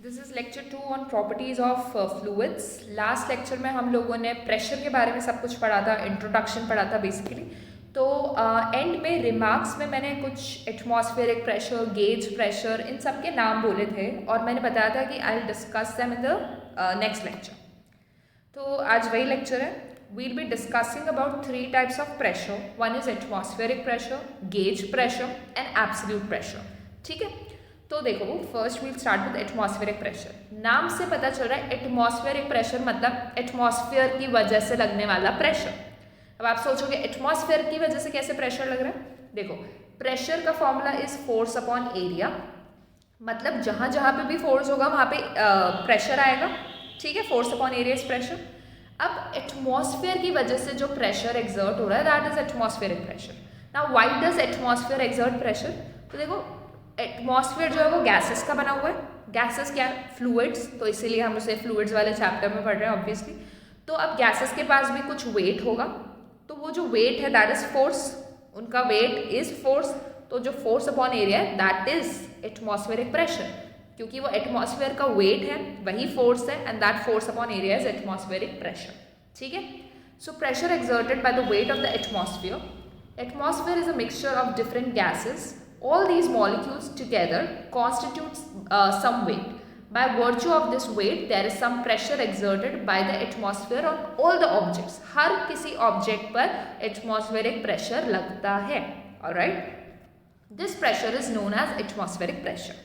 This is lecture 2 on properties of fluids. Last lecture में हम लोगों ने प्रेशर के बारे में सब कुछ पढ़ा था, इंट्रोडक्शन पढ़ा था बेसिकली। तो एंड में रिमार्क्स में मैंने कुछ एटमॉस्फेरिक प्रेशर, गेज प्रेशर, इन सब के नाम बोले थे और मैंने बताया था कि I will discuss them in the next lecture. तो आज वही लेक्चर है। we'll be discussing about 3 types of pressure. One is atmospheric pressure, gauge pressure and absolute pressure. ठीक है, तो देखो first we'll start with atmospheric pressure. नाम से पता चल रहा है एटमॉस्फेरिक प्रेशर मतलब एटमॉस्फेयर की वजह से लगने वाला प्रेशर। अब आप सोचोगे एटमॉस्फेयर की वजह से कैसे प्रेशर लग रहा है। देखो प्रेशर का formula is force upon area, मतलब जहां जहां पे भी फोर्स होगा वहां पे प्रेशर आएगा। ठीक है, force upon area is pressure. अब एटमॉस्फेयर की वजह से जो प्रेशर एक्सर्ट हो रहा है that is atmospheric pressure. Now why does atmosphere exert pressure? तो देखो एटमॉस्फेयर जो है वो गैसेस का बना हुआ है। गैसेस क्या है? फ्लूइड्स, तो इसीलिए हम उसे फ्लूइड्स वाले चैप्टर में पढ़ रहे हैं ऑब्वियसली। तो अब गैसेस के पास भी कुछ वेट होगा, तो वो जो वेट है दैट इज फोर्स, उनका वेट इज फोर्स। तो जो फोर्स अपॉन एरिया है दैट इज एटमॉस्फेरिक प्रेशर, क्योंकि वो एटमॉस्फेयर का वेट है वही फोर्स है and that force upon area is atmospheric pressure. ठीक है, so pressure exerted by the weight of the atmosphere. Atmosphere is a mixture of different gases. All these molecules together constitutes some weight. By virtue of this weight, there is some pressure exerted by the atmosphere on all the objects. हर किसी object पर atmospheric pressure लगता है. Alright? This pressure is known as atmospheric pressure.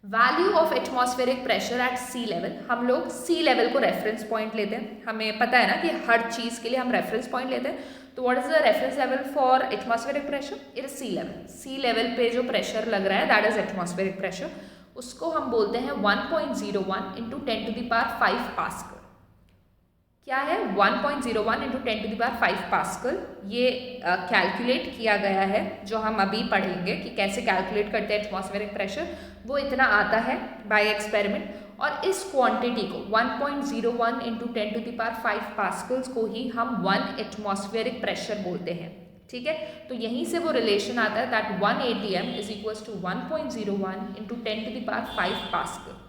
Value of atmospheric pressure at sea level, हम लोग sea level को reference point लेते हैं। हमें पता है ना कि हर चीज़ के लिए हम रेफरेंस पॉइंट लेते हैं। तो what is the reference level for atmospheric pressure? It is sea level. Sea level पे जो प्रेशर लग रहा है दैट इज एटमॉस्फेरिक प्रेशर। उसको हम बोलते हैं 1.01 into 10 to the power 5 pascal. क्या है 1.01 into 10 to the power 5 pascal? ये कैलकुलेट किया गया है, जो हम अभी पढ़ेंगे कि कैसे कैलकुलेट करते हैं एटमॉस्फेरिक प्रेशर, वो इतना आता है बाय एक्सपेरिमेंट। और इस क्वांटिटी को 1.01 into 10 to the power 5 pascals को ही हम 1 एटमॉस्फेरिक प्रेशर बोलते हैं। ठीक है, तो यहीं से वो रिलेशन आता है that 1 atm is equal to 1.01 into 10 to the power 5 pascal.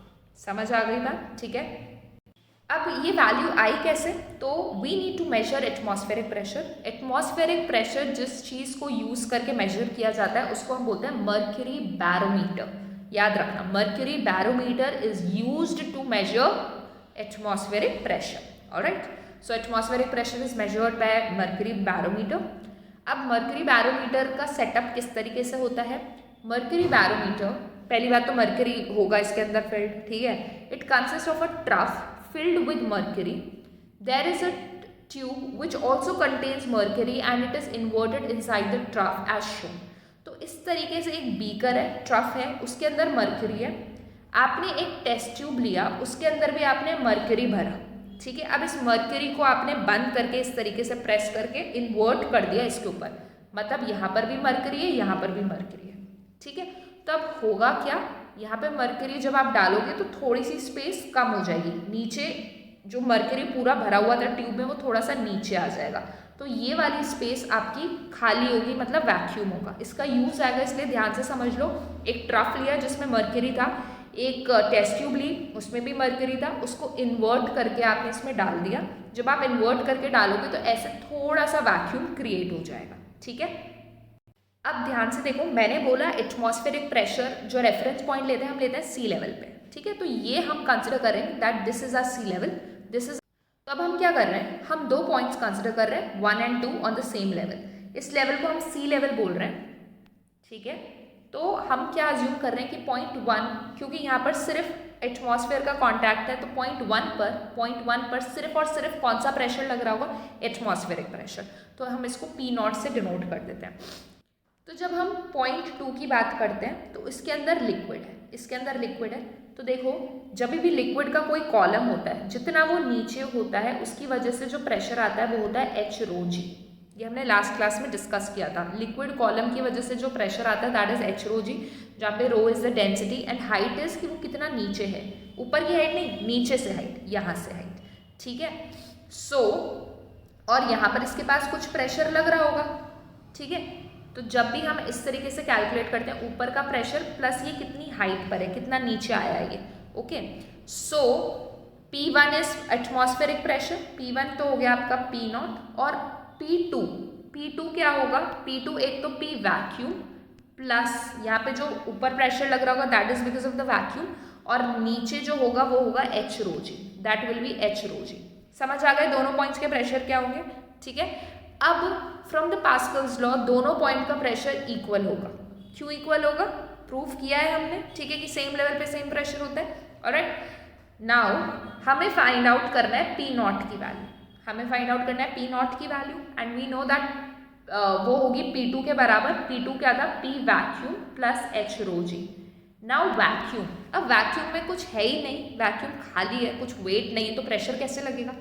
समझ आ गई बात? ठीक है, अब ये वैल्यू आई कैसे? तो we need to measure atmospheric pressure. Atmospheric pressure जिस चीज़ को यूज़ करके मेजर किया जाता है उसको हम बोलते हैं मर्क्यूरी बैरोमीटर। याद रखना, mercury barometer is used to measure atmospheric pressure. Alright, so atmospheric pressure is measured by mercury barometer. अब मर्क्यूरी बैरोमीटर का सेटअप किस तरीके से होता है? मर्क्यूरी बैरोमीटर, पहली बात तो मर्क्यूरी होगा इसके अंदर फील्ड। ठीक है, it consist of a trough filled with mercury. There is a tube which also contains mercury and it is inverted inside the trough as shown. तो इस तरीके से एक बीकर है, ट्रफ है, उसके अंदर मर्क्यूरी है। आपने एक टेस्ट ट्यूब लिया, उसके अंदर भी आपने मर्क्यूरी भरा। ठीक है, अब इस मर्क्यूरी को आपने बंद करके इस तरीके से प्रेस करके इन्वर्ट कर दिया इसके ऊपर, मतलब यहाँ पर भी मर्क्यूरी है, यहाँ पर भी मर्क्यूरी है। ठीक है, तब होगा क्या? यहाँ पे मर्क्यूरी जब आप डालोगे तो थोड़ी सी स्पेस कम हो जाएगी, नीचे जो मर्क्यूरी पूरा भरा हुआ था ट्यूब में वो थोड़ा सा नीचे आ जाएगा, तो ये वाली स्पेस आपकी खाली होगी, मतलब वैक्यूम होगा। इसका यूज आएगा, इसलिए ध्यान से समझ लो। एक ट्रफ लिया जिसमें मर्क्यूरी था, एक टेस्ट ट्यूब ली उसमें भी मर्क्यूरी था, उसको इन्वर्ट करके आपने इसमें डाल दिया। जब आप इन्वर्ट करके डालोगे तो ऐसे थोड़ा सा वैक्यूम क्रिएट हो जाएगा। ठीक है, अब ध्यान से देखो, मैंने बोला एटमॉस्फेरिक प्रेशर जो रेफरेंस पॉइंट लेते हैं हम लेते हैं सी लेवल पे। ठीक है, तो ये हम कंसिडर करेंगे that this is a sea level, this is. तो अब हम क्या कर रहे हैं? हम 2 पॉइंट्स कंसिडर कर रहे हैं 1 and 2 on the same level. इस लेवल को हम सी लेवल बोल रहे हैं। ठीक है, तो हम क्या अज्यूम कर रहे हैं कि पॉइंट 1, क्योंकि यहाँ पर सिर्फ एटमॉस्फेयर का कॉन्टैक्ट है, तो पॉइंट 1 पर सिर्फ और सिर्फ कौन सा प्रेशर लग रहा होगा? Atmospheric pressure. तो हम इसको P0 से डिनोट कर देते हैं। तो जब हम पॉइंट 2 की बात करते हैं तो इसके अंदर लिक्विड है, इसके अंदर लिक्विड है। तो देखो जब भी लिक्विड का कोई कॉलम होता है, जितना वो नीचे होता है उसकी वजह से जो प्रेशर आता है वो होता है एच रो जी। ये हमने लास्ट क्लास में डिस्कस किया था। लिक्विड कॉलम की वजह से जो प्रेशर आता है that is H rho g, जहाँ पे rho is the density and height is कि वो कितना नीचे है, ऊपर की हाइट नहीं, नीचे से हाइट, यहाँ से हाइट। ठीक है, सो और यहाँ पर इसके पास कुछ प्रेशर लग रहा होगा। ठीक है, तो जब भी हम इस तरीके से कैलकुलेट करते हैं ऊपर का प्रेशर प्लस ये कितनी हाइट पर है, कितना नीचे आया है, ये okay. So P1 is atmospheric pressure, P1 तो हो गया आपका P0 और P2 क्या होगा, P2 एक तो P वैक्यूम प्लस यहाँ पे जो ऊपर प्रेशर लग रहा होगा that is because of the vacuum, और नीचे जो होगा वो होगा H rho g, that will be H rho g. समझ आ गए दोनों पॉइंट्स के प्रेशर क्या होंगे, ठीक है। अब फ्रॉम द पास्कल्स लॉ दोनों पॉइंट का प्रेशर इक्वल होगा। क्यों इक्वल होगा, प्रूफ किया है हमने, ठीक है, कि सेम लेवल पे सेम प्रेशर होता है। ऑलराइट, नाउ हमें फाइंड आउट करना है P0 की वैल्यू, हमें फाइंड आउट करना है P0 की value, and we know that वो होगी P2 के बराबर, P2 क्या था, P vacuum plus H rho g. Now vacuum, अब वैक्यूम में कुछ है ही नहीं, वैक्यूम खाली है, कुछ वेट नहीं है, तो प्रेशर कैसे लगेगा,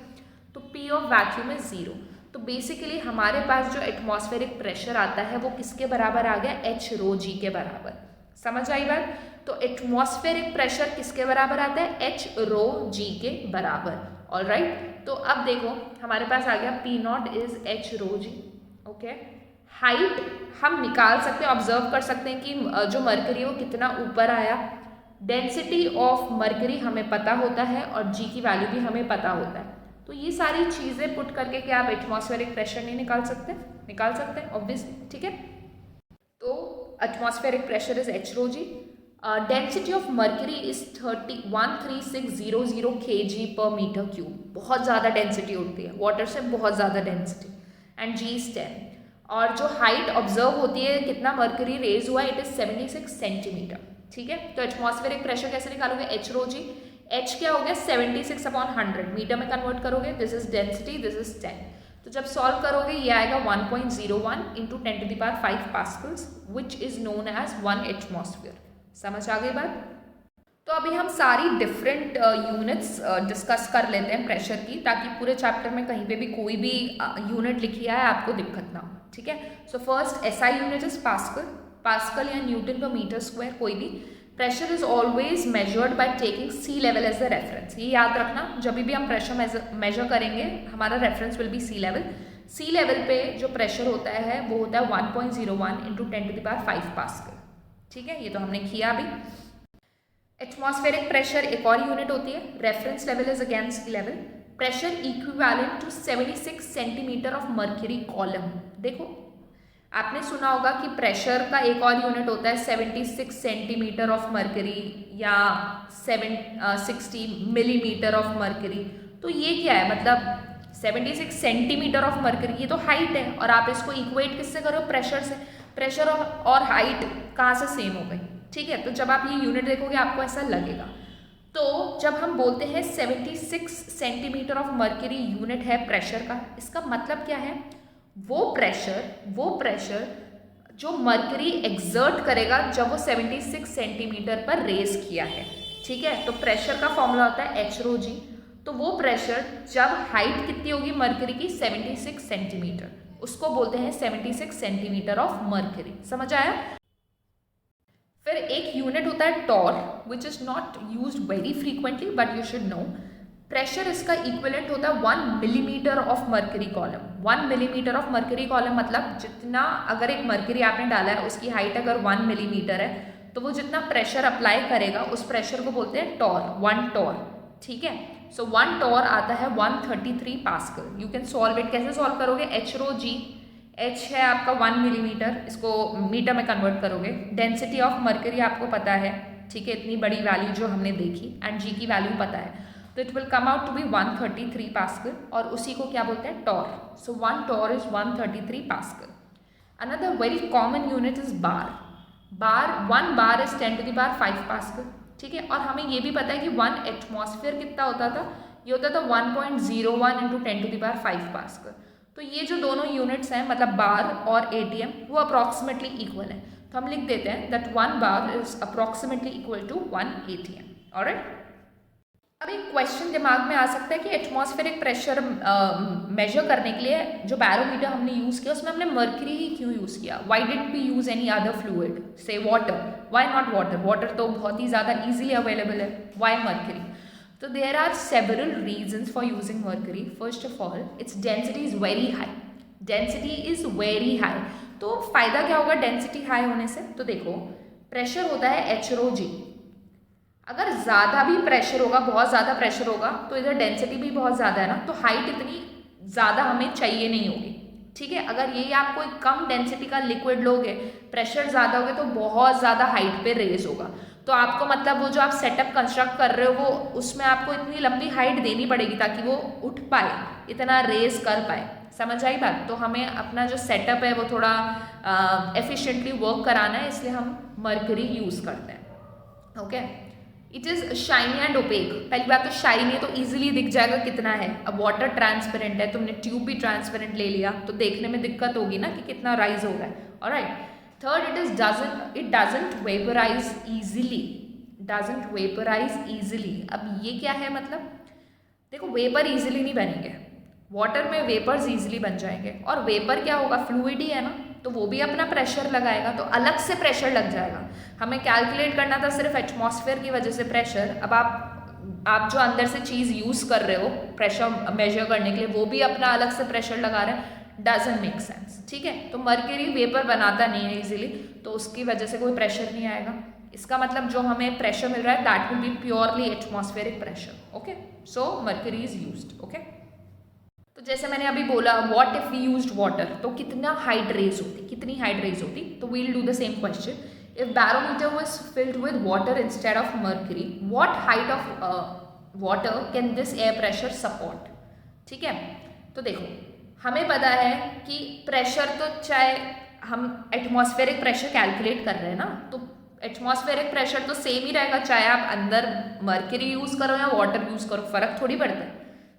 तो P ऑफ वैक्यूम इज 0। तो बेसिकली हमारे पास जो एटमॉस्फेरिक प्रेशर आता है वो किसके बराबर आ गया, H रो जी के बराबर। समझ आई बात, तो एटमॉस्फेरिक प्रेशर किसके बराबर आता है, H रो जी के बराबर। ऑलराइट, तो अब देखो हमारे पास आ गया P0 is H rho g, okay. Height हम निकाल सकते हैं, ऑब्जर्व कर सकते हैं कि जो मरकरी है वो कितना ऊपर आया। डेंसिटी ऑफ मरकरी हमें पता होता है और जी की वैल्यू भी हमें पता होता है। तो ये सारी चीज़ें पुट करके क्या आप एटमॉस्फेरिक प्रेशर नहीं निकाल सकते, निकाल सकते हैं ऑब्वियसली, ठीक है। तो atmospheric pressure is H rho g. Density of mercury is 136000 kg per metre cube, बहुत ज़्यादा डेंसिटी होती है वाटर से, बहुत ज़्यादा डेंसिटी, एंड G इज 10। और जो हाइट ऑब्जर्व होती है कितना मर्क्यूरी रेज हुआ, इट इज 76 सेंटीमीटर, ठीक है। तो एटमॉस्फेरिक प्रेशर कैसे निकालोगे, H रो जी, H क्या हो गया 76/100, मीटर में कन्वर्ट करोगे, this is density, this is 10। तो जब सॉल्व करोगे ये आएगा 1.01 into 10⁵ pascals which is known as 1 atmosphere. समझ आ गई बात। तो अभी हम सारी डिफरेंट यूनिट्स डिस्कस कर लेते हैं प्रेशर की, ताकि पूरे चैप्टर में कहीं पे भी कोई भी यूनिट लिखी है आपको दिक्कत ना हो, ठीक है। So first SI unit is pascal, pascal या न्यूटन पर मीटर स्क्वायर कोई भी। Pressure is always measured by taking sea level as the reference, ये याद रखना, जब भी हम प्रेशर मेजर करेंगे हमारा reference will be sea level. Sea level पे जो प्रेशर होता है वो होता है 1.01 इंटू 10⁵ पास्कल, ठीक है, ये तो हमने किया अभी। एटमॉस्फेरिक प्रेशर एक और यूनिट होती है, reference level is again sea level. Pressure equivalent to 76 centimetre of mercury column. देखो आपने सुना होगा कि प्रेशर का एक और यूनिट होता है 76 सेंटीमीटर ऑफ मर्क्यूरी या 760 मिलीमीटर ऑफ मर्क्यूरी। तो ये क्या है, मतलब 76 सेंटीमीटर ऑफ मर्क्यूरी ये तो हाइट है, और आप इसको इक्वेट किससे करो, प्रेशर से। प्रेशर और हाइट कहाँ से सेम हो गई, ठीक है। तो जब आप ये यूनिट देखोगे आपको ऐसा लगेगा। तो जब हम बोलते हैं 76 सेंटीमीटर ऑफ मर्क्यूरी यूनिट है प्रेशर का, इसका मतलब क्या है, वो प्रेशर जो मर्क्यूरी एक्सर्ट करेगा जब वो 76 सेंटीमीटर पर रेज किया है, ठीक है। तो प्रेशर का फॉर्मूला होता है H रो जी। तो वो प्रेशर जब हाइट कितनी होगी मर्क्यूरी की 76 सेंटीमीटर, उसको बोलते हैं 76 सेंटीमीटर ऑफ मर्क्यूरी। समझ आया। फिर एक यूनिट होता है torr which is not used very frequently but you should know. Pressure इसका इक्विवेलेंट होता है 1 millimetre of mercury column. 1 millimetre of mercury column मतलब जितना, अगर एक मर्क्यूरी आपने डाला है उसकी हाइट अगर 1 मिलीमीटर है तो वो जितना प्रेशर अप्लाई करेगा उस प्रेशर को बोलते हैं टॉर, 1 टॉर, ठीक है। सो 1 टॉर आता है 133 pascal. You can solve it, कैसे सॉल्व करोगे, H रो जी, H है आपका 1 मिलीमीटर, इसको मीटर में कन्वर्ट करोगे। डेंसिटी ऑफ मर्क्यूरी आपको पता है, ठीक है, इतनी बड़ी वैल्यू जो हमने देखी, एंड G की वैल्यू पता है, तो it will come out to be 133 pascal, और उसी को क्या बोलते हैं, torr. So 1 torr is 133 pascal. Another very common unit is bar. 1 bar is 10⁵ pascal, ठीक है। और हमें ये भी पता है कि 1 एटमॉस्फेयर कितना होता था, ये होता था 1.01 इंटू 10⁵ पास्कल। तो ये जो दोनों यूनिट्स हैं, मतलब बार और ATM, वो अप्रॉक्सीमेटली इक्वल है। तो हम लिख देते हैं that 1 bar is approximately equal to 1 ATM। Alright, अब एक क्वेश्चन दिमाग में आ सकता है कि एटमॉस्फेरिक प्रेशर मेजर करने के लिए जो बैरोमीटर हमने यूज़ किया उसमें हमने मर्क्यूरी ही क्यों यूज़ किया, why didn't we use any other fluid, say water, why not water, water तो बहुत ही ज़्यादा ईजिली अवेलेबल है, वाई मर्क्यूरी। तो there are several reasons for using mercury. First of all its density is very high, density is very high. तो फ़ायदा क्या होगा डेंसिटी हाई होने से, तो देखो प्रेशर होता है H रो जी। अगर ज़्यादा भी प्रेशर होगा, बहुत ज़्यादा प्रेशर होगा, तो इधर डेंसिटी भी बहुत ज़्यादा है ना, तो हाइट इतनी ज़्यादा हमें चाहिए नहीं होगी। ठीक है, अगर यही आप कोई कम डेंसिटी का लिक्विड लोगे, प्रेशर ज़्यादा होगे तो बहुत ज़्यादा हाइट पे रेज होगा। तो आपको मतलब वो जो आप सेटअप कंस्ट्रक्ट कर रहे हो वो उसमें आपको इतनी लंबी हाइट देनी पड़ेगी ताकि वो उठ पाए, इतना रेज कर पाए। समझ आई बात? तो हमें अपना जो सेटअप है वो थोड़ा एफिशिएंटली वर्क कराना है, इसलिए हम मर्करी यूज़ करते हैं। Okay, it is shiny and opaque. पहली बात तो शाइनी है तो इजीली दिख जाएगा कितना है। अब वाटर ट्रांसपेरेंट है, तुमने ट्यूब भी ट्रांसपेरेंट ले लिया तो देखने में दिक्कत होगी ना कि कितना राइज हो रहा है। Alright, third, it doesn't vaporise easily. Doesn't vaporise easily, अब ये क्या है मतलब? देखो, वेपर ईजिली नहीं बनेंगे, वाटर में वेपर्स ईजिली बन जाएंगे। और वेपर क्या होगा? फ्लूइड ही है ना, तो वो भी अपना प्रेशर लगाएगा, तो अलग से प्रेशर लग जाएगा। हमें कैलकुलेट करना था सिर्फ एटमॉस्फेयर की वजह से प्रेशर। अब आप जो अंदर से चीज़ यूज़ कर रहे हो प्रेशर मेजर करने के लिए, वो भी अपना अलग से प्रेशर लगा रहे हैं। Doesn't make sense. ठीक है, तो मर्क्यूरी वेपर बनाता नहीं है इजीली, तो उसकी वजह से कोई प्रेशर नहीं आएगा। इसका मतलब जो हमें प्रेशर मिल रहा है that will be purely atmospheric pressure. Okay, so mercury is used. Okay, तो जैसे मैंने अभी बोला, what if we used water, तो कितना हाइट रेज होती, कितनी हाइट रेज होती? तो we'll do the same question. If barometer was filled with water instead of mercury, what height of water can this air pressure support? ठीक है, तो देखो, हमें पता है कि प्रेशर तो चाहे हम एटमॉस्फेरिक प्रेशर कैलकुलेट कर रहे हैं ना, तो एटमॉस्फेरिक प्रेशर तो सेम ही रहेगा चाहे आप अंदर मर्क्यूरी यूज़ करो या वाटर यूज़ करो। फर्क थोड़ी पड़ता है,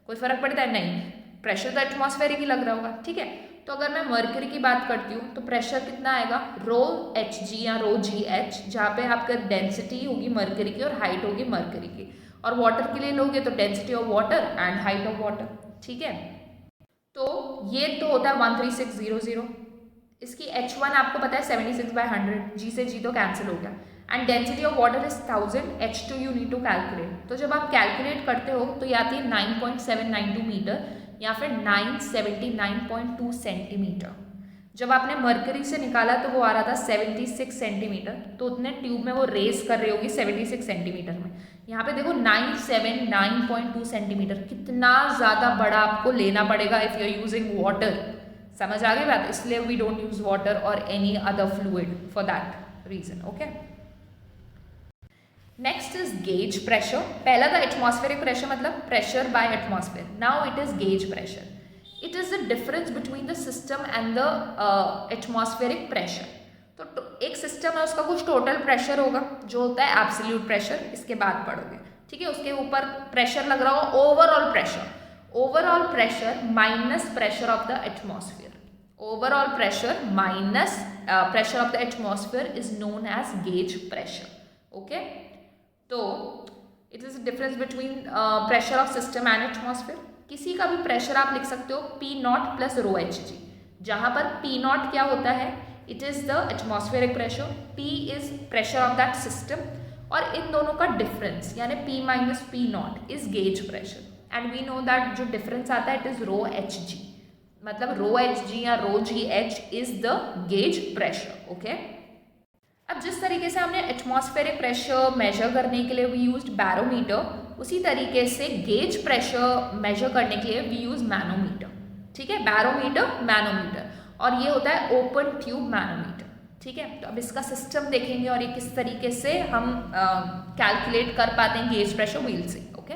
कोई फर्क पड़ता है? नहीं, प्रेशर तो एटमॉस्फेरिक ही लग रहा होगा। ठीक है, तो अगर मैं मर्क्यूरी की बात करती हूँ तो प्रेशर कितना आएगा? रो एच जी या रो जी एच, जहाँ पे आपका डेंसिटी होगी मर्क्यूरी की और हाइट होगी मर्क्यूरी की। और वाटर के लिए लोगे तो density of water and height of water. ठीक है, तो ये तो होता है 13600। इसकी H1 आपको पता है 76/100, जी से जी तो कैंसिल हो गया। And density of water is 1000, H2 you need to calculate. तो जब आप कैलकुलेट करते हो तो ये आती है 9.792 मीटर या फिर 979.2 सेंटीमीटर। जब आपने मर्करी से निकाला तो वो आ रहा था 76 सेंटीमीटर, तो उतने ट्यूब में वो रेस कर रही होगी 76 सेंटीमीटर में। यहाँ पे देखो 979.2 सेंटीमीटर, कितना ज़्यादा बड़ा आपको लेना पड़ेगा if you are using water. समझ आ गई बात? इसलिए वी डोंट यूज वाटर और any other fluid for that reason. Okay, next is gauge pressure. पहला था एटमॉस्फेरिक प्रेशर, मतलब pressure by atmosphere. Now it is gauge pressure. It is the difference between the system and the atmospheric pressure. तो एक system है, उसका कुछ total pressure होगा जो होता है एब्सोल्यूट प्रेशर, इसके बाद पढ़ोगे। ठीक है, उसके ऊपर प्रेशर लग रहा होगा overall pressure. Overall pressure minus pressure of the atmosphere. Overall pressure minus pressure of the atmosphere is known as gauge pressure. Okay, तो it is difference between pressure of system and atmosphere. किसी का भी pressure आप लिख सकते हो P0 plus रो H जी, जहाँ पर P0 क्या होता है? It is the atmospheric pressure, P is pressure of that system, और इन दोनों का डिफरेंस यानी P minus P0 is gauge pressure. And we know that जो डिफरेंस आता है it is rho H g, मतलब रो एच जी या rho g H is the gauge pressure. Okay, अब जिस तरीके से हमने एटमॉस्फेरिक प्रेशर मेजर करने के लिए वी यूज्ड बैरोमीटर, उसी तरीके से गेज प्रेशर मेजर करने के लिए वी यूज मैनोमीटर। ठीक है, बैरोमीटर, मैनोमीटर, और ये होता है ओपन ट्यूब मैनोमीटर। ठीक है, तो अब इसका सिस्टम देखेंगे और ये किस तरीके से हम कैलकुलेट कर पाते हैं गेज प्रेशर व्हील से। Okay,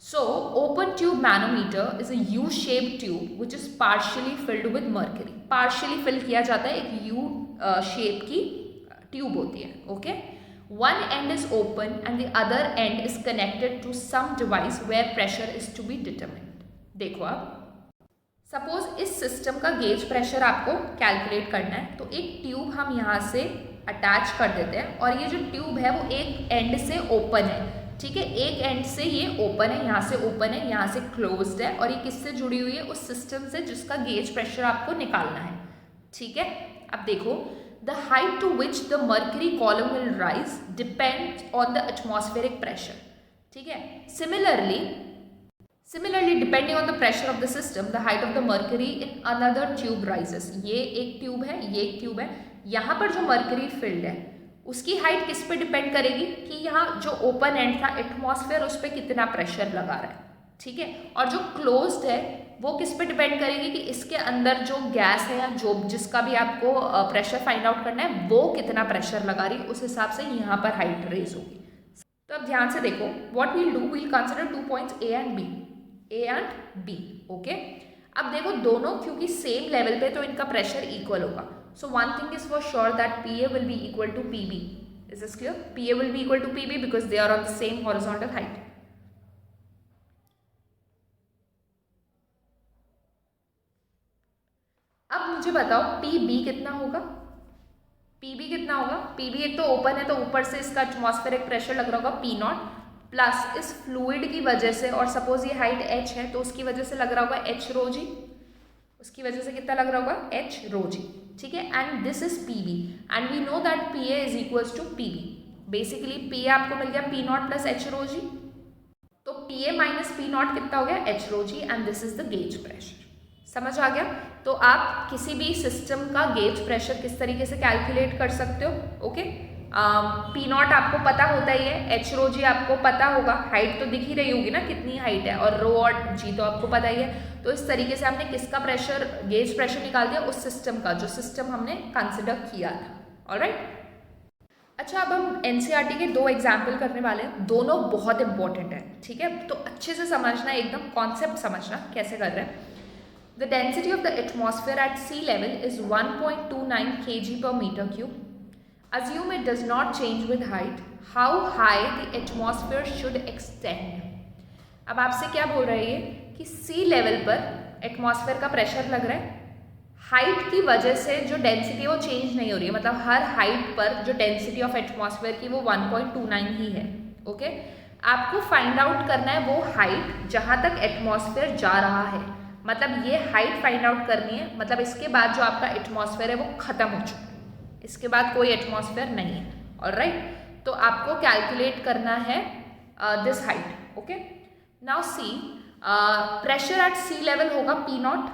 so open tube manometer is a U shape tube which is partially filled with mercury. Partially fill किया जाता है, एक यू शेप की ट्यूब होती है। Okay, one end is open and the other end is connected to some device where pressure is to be determined. देखो, अब suppose इस सिस्टम का गेज प्रेशर आपको कैलकुलेट करना है, तो एक ट्यूब हम यहाँ से अटैच कर देते हैं और ये जो ट्यूब है वो एक एंड से ओपन है। ठीक है, एक एंड से ये ओपन है, यहाँ से ओपन है, यहाँ से क्लोज्ड है, और ये किससे जुड़ी हुई है? उस सिस्टम से जिसका गेज प्रेशर आपको निकालना है। ठीक है, अब देखो, the height to which the mercury column will rise depends on the atmospheric pressure. ठीक है, similarly depending on the pressure of the system, the height of the mercury in another tube rises. ये एक tube है, ये एक tube है, यहाँ पर जो mercury filled है उसकी हाइट किस पे डिपेंड करेगी कि यहाँ जो ओपन एंड था एटमॉस्फेयर उस पर कितना प्रेशर लगा रहा है, ठीक है। और जो क्लोज्ड है वो किस पे डिपेंड करेगी कि इसके अंदर जो गैस है या जो जिसका भी आपको प्रेशर फाइंड आउट करना है वो कितना प्रेशर लगा रही है, उस हिसाब से यहाँ पर हाइट रेज होगी। तो अब ध्यान से देखो, what we'll do, we'll consider 2 points A and B, okay. अब देखो दोनों क्योंकि सेम लेवल पे तो इनका प्रेशर इक्वल होगा। So one thing is for sure that P A will be equal to P B. Is this clear? P A will be equal to P B because they are on the same horizontal height. अब मुझे बताओ P B कितना होगा? P B कितना होगा? P B एक तो open है तो ऊपर से इसका एटमॉस्फेरिक प्रेशर लग रहा होगा पी नॉट, प्लस इस फ्लूइड की वजह से, और सपोज ये हाइट एच है तो उसकी वजह से लग रहा होगा एच रो जी, उसकी वजह से कितना लग रहा होगा एच रो जी, ठीक है। And this is P B and we know that P A is equals to P B. Basically P A आपको मिल गया P naught plus H rho g, तो P A minus P naught कितना हो गया H rho g, and this is the gauge pressure. समझ आ गया? तो आप किसी भी सिस्टम का गेज प्रेशर किस तरीके से कैलकुलेट कर सकते हो, ओके। पी नॉट आपको पता होता ही है, एच रो जी आपको पता होगा, हाइट तो दिख ही रही होगी ना कितनी हाइट है, और रो और जी तो आपको पता ही है। तो इस तरीके से हमने किसका प्रेशर, गेज प्रेशर निकाल दिया उस सिस्टम का जो सिस्टम हमने कंसिडर किया था। ऑलराइट, अच्छा अब हम एनसीईआरटी के 2 एग्जाम्पल करने वाले हैं, दोनों बहुत इंपॉर्टेंट है, ठीक है। तो अच्छे से समझना, एकदम कॉन्सेप्ट समझना कैसे कर रहे हैं। The density of the atmosphere at sea level is 1.29 kg per meter cube. Assume it does not change with height. How high the atmosphere should extend? अब आपसे क्या बोल रहा है ये कि सी लेवल पर एटमॉस्फेयर का प्रेशर लग रहा है, हाइट की वजह से जो डेंसिटी वो चेंज नहीं हो रही है, मतलब हर हाइट पर जो डेंसिटी ऑफ एटमॉस्फेयर की वो 1.29 ही है, ओके। आपको फाइंड आउट करना है वो हाइट जहाँ तक एटमॉस्फेयर जा रहा है, मतलब ये हाइट फाइंड आउट करनी है, मतलब इसके बाद जो आपका एटमॉस्फेयर है वो खत्म हो चुका है, इसके बाद कोई एटमॉस्फेयर नहीं है। ऑलराइट, तो आपको कैलकुलेट करना है this height, okay. Now see, pressure at sea level होगा P naught,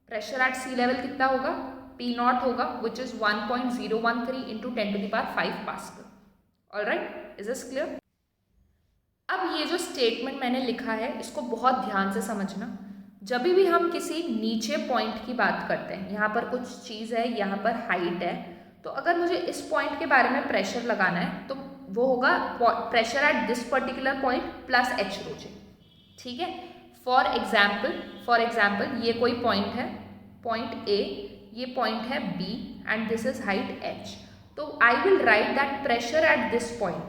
pressure at sea level कितना होगा पी नॉट होगा, which is 1.013 into 10⁵ pascal. Alright, is this clear? अब ये जो स्टेटमेंट मैंने लिखा है इसको बहुत ध्यान से समझना। जब भी हम किसी नीचे पॉइंट की बात करते हैं, यहाँ पर कुछ चीज़ है, यहाँ पर हाइट है, तो अगर मुझे इस पॉइंट के बारे में प्रेशर लगाना है तो वो होगा pressure at this particular point plus H rho g, ठीक है। फॉर एग्जाम्पल ये कोई पॉइंट है, पॉइंट ए, ये पॉइंट है B and this is height H. तो I will write that pressure at this point,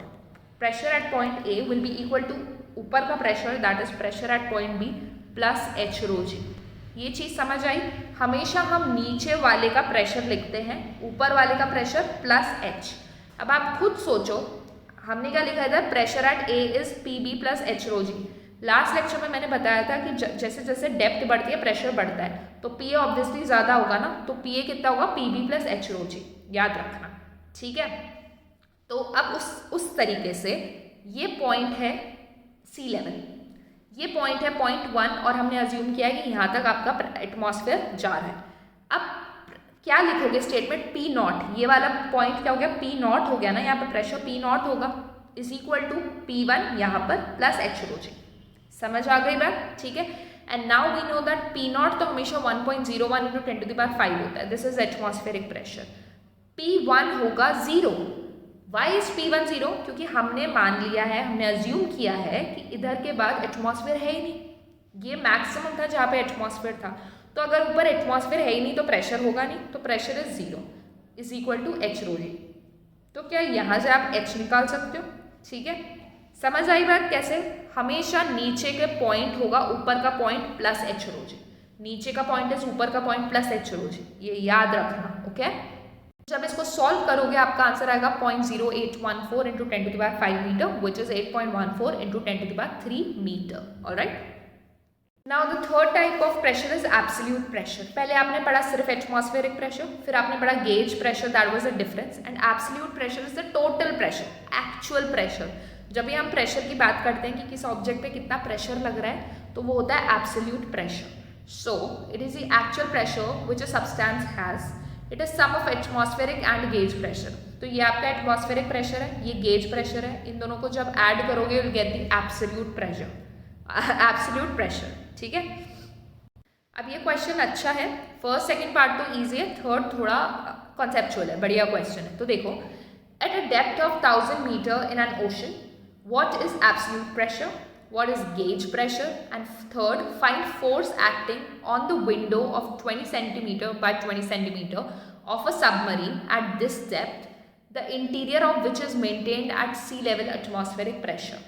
pressure at point A will be equal to ऊपर का pressure that is pressure at point B plus H rho g. ये चीज़ समझ आई? हमेशा हम नीचे वाले का प्रेशर लिखते हैं, ऊपर वाले का प्रेशर प्लस एच। अब आप खुद सोचो, हमने क्या लिखा था, pressure at A is P B plus H rho g. Last lecture में मैंने बताया था कि जैसे जैसे डेप्थ बढ़ती है प्रेशर बढ़ता है, तो पी ए ऑब्वियसली ज़्यादा होगा ना, तो पी ए कितना होगा P B plus H rho जी, याद रखना, ठीक है। तो अब उस तरीके से ये पॉइंट है सी लेवल, ये पॉइंट है पॉइंट 1, और हमने अज्यूम किया है कि यहाँ तक आपका एटमॉस्फेयर जा रहा है। अब क्या लिखोगे स्टेटमेंट पी नॉट, ये वाला पॉइंट क्या हो गया पी नॉट हो गया ना, यहाँ पर प्रेशर पी नॉट होगा इज इक्वल टू P1 यहाँ पर प्लस एच रो जी। समझ आ गई बात, ठीक है। And now we know that P naught तो हमेशा 1.01 इंटू 10⁵ होता है, this is atmospheric pressure. P1 होगा 0। Why is P1 0? क्योंकि हमने मान लिया है, हमने अज्यूम किया है कि इधर के बाद एटमॉस्फेयर है ही नहीं, ये मैक्सिमम था जहाँ पे एटमॉस्फेयर था, तो अगर ऊपर एटमॉस्फेयर है ही नहीं तो प्रेशर होगा नहीं, तो pressure is 0 is equal to H rho g. तो क्या यहाँ से आप एच निकाल सकते हो, ठीक है। समझ आई बात कैसे? हमेशा नीचे के पॉइंट होगा ऊपर का पॉइंट प्लस एच रो जी, नीचे का पॉइंट इज ऊपर का point plus H rho g, ये याद रखना, ओके। जब इसको सॉल्व करोगे आपका आंसर आएगा 0.0814 into 10⁵ metre, which is 8.14 into 10⁵ metre. Alright, now the third type of pressure is absolute pressure. पहले आपने पढ़ा सिर्फ एटमॉस्फेरिक प्रेशर, फिर आपने पढ़ा gauge pressure, that was a difference, and absolute pressure is the total pressure, actual pressure. जब भी हम प्रेशर की बात करते हैं कि किस ऑब्जेक्ट पे कितना प्रेशर लग रहा है, तो वो होता है absolute pressure. So it is the actual pressure which a substance has, it is sum of atmospheric and gauge pressure. तो ये आपका एटमॉस्फेरिक प्रेशर है, ये गेज प्रेशर है, इन दोनों को जब ऐड करोगे will get the absolute pressure, absolute pressure, ठीक है। अब ये क्वेश्चन अच्छा है, फर्स्ट सेकंड पार्ट तो इजी है, थर्ड थोड़ा कॉन्सेप्चुअल है, बढ़िया क्वेश्चन है। तो देखो, at a depth of 1000 metre in an ocean what is absolute pressure, what is gauge pressure, and third, find force acting on the window of 20 centimeter by 20 centimeter of a submarine at this depth, the interior of which is maintained at sea level atmospheric pressure।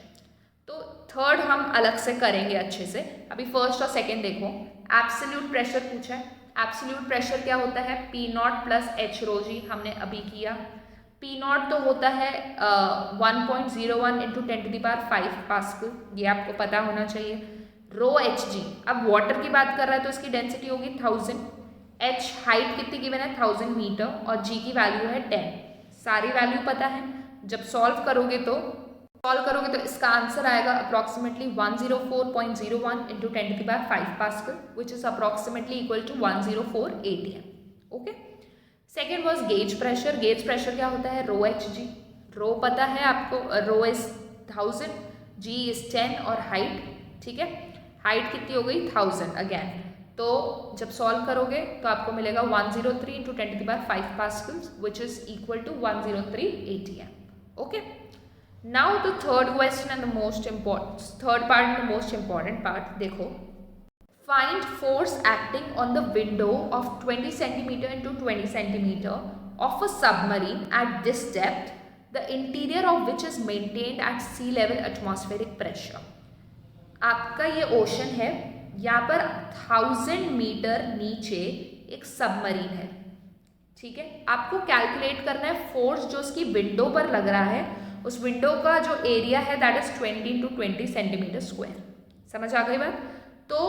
तो third हम अलग से करेंगे अच्छे से, अभी first और second देखो। एब्सोल्यूट प्रेशर पूछा है, एब्सोल्यूट प्रेशर क्या होता है, P naught plus H rho जी, हमने अभी किया। पी नॉट तो होता है 1.01 इंटू 10⁵ पास्कल, ये आपको पता होना चाहिए। रो एच जी, अब वाटर की बात कर रहा है तो इसकी डेंसिटी होगी 1000, एच हाइट कितनी गिवन है 1000 मीटर, और जी की वैल्यू है 10, सारी वैल्यू पता है। जब सॉल्व करोगे तो इसका आंसर आएगा approximately 104.01 into 10⁵ pascal, which is approximately equal to 104 ATM। Okay, second was gauge pressure. Gauge pressure क्या होता है, रो एच जी, रो पता है आपको, रो इज 1000, जी इज 10 और हाइट, ठीक है, हाइट कितनी हो गई 1000 अगेन। तो जब सॉल्व करोगे तो आपको मिलेगा 103 into 10⁵ pascals, which is equal to 103 ATM। Okay, now the third question and the most important, third part and the most important part, देखो। Find force acting on the window of 20 centimeter into 20 centimeter of a submarine at this depth, the interior of which is maintained at sea level atmospheric pressure। आपका ये ocean है, यहाँ पर 1000 metre नीचे एक submarine है, ठीक है। आपको कैलकुलेट करना है फोर्स जो उसकी विंडो पर लग रहा है, उस विंडो का जो एरिया है that is 20 into 20 centimetre square. समझ आ गई बात। तो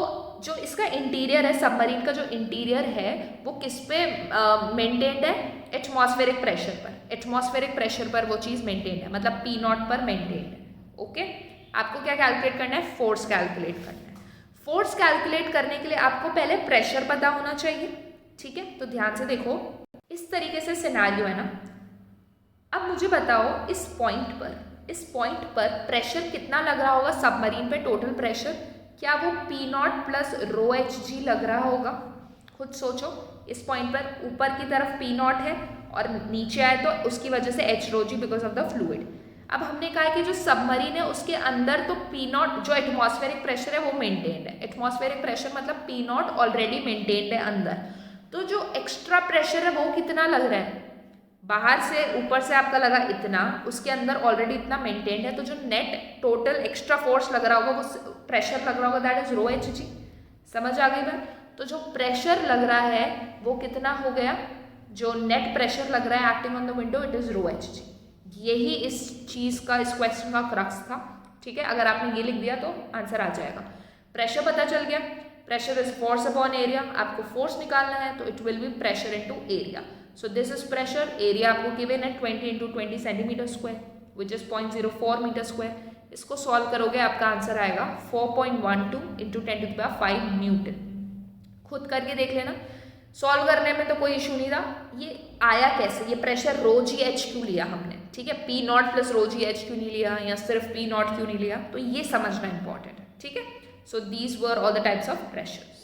जो इसका इंटीरियर है, सबमरीन का जो इंटीरियर है वो किस पे मेंटेन्ड है, एटमॉस्फेरिक प्रेशर पर, एटमॉस्फेरिक प्रेशर पर वो चीज़ मेंटेन्ड है, मतलब पी नॉट पर मेंटेन्ड है। ओके, आपको क्या कैलकुलेट करना है, फोर्स कैलकुलेट करना है। फोर्स कैलकुलेट करने के लिए आपको पहले प्रेशर पता होना चाहिए, ठीक है। तो ध्यान से देखो, इस तरीके से सिनेरियो है ना। अब मुझे बताओ इस पॉइंट पर प्रेशर कितना लग रहा होगा सबमरीन पे, टोटल प्रेशर, क्या वो पी नॉट प्लस रो एच जी लग रहा होगा, खुद सोचो। इस पॉइंट पर ऊपर की तरफ पी नॉट है और नीचे आए तो उसकी वजह से H rho g because of the fluid. अब हमने कहा कि जो सबमरीन है उसके अंदर तो पी नॉट, जो एटमॉस्फेरिक प्रेशर है वो मेंटेन्ड है, एटमॉस्फेरिक प्रेशर मतलब पी नॉट ऑलरेडी मेंटेन्ड है अंदर। तो जो एक्स्ट्रा प्रेशर है वो कितना लग रहा है, बाहर से ऊपर से आपका लगा इतना, उसके अंदर ऑलरेडी इतना मेंटेन्ड है, तो जो नेट टोटल एक्स्ट्रा फोर्स लग रहा होगा, वो प्रेशर लग रहा होगा, that is rho H g. समझ आ गई बात। तो जो प्रेशर लग रहा है वो कितना हो गया, जो नेट प्रेशर लग रहा है acting on the window, it is rho H g. यही इस चीज का, इस क्वेश्चन का क्रक्स था, ठीक है। अगर आपने ये लिख दिया तो आंसर आ जाएगा। प्रेशर पता चल गया, pressure is force upon area, आपको फोर्स निकालना है तो it will be pressure into area. So this is pressure, area आपको गिवन है 20 into 20 centimetre square, which is 0.04 metre square. इसको सॉल्व करोगे आपका आंसर आएगा 4.12 इंटू 10⁵ न्यूटन। खुद करके देख लेना, सॉल्व करने में तो कोई इशू नहीं था। ये आया कैसे, ये प्रेशर रो जी एच क्यों लिया हमने, ठीक है, पी नॉट प्लस रो जी एच क्यों नहीं लिया, या सिर्फ पी नॉट क्यों नहीं लिया, तो ये समझना इंपॉर्टेंट है, ठीक है। So these were all the types of pressures.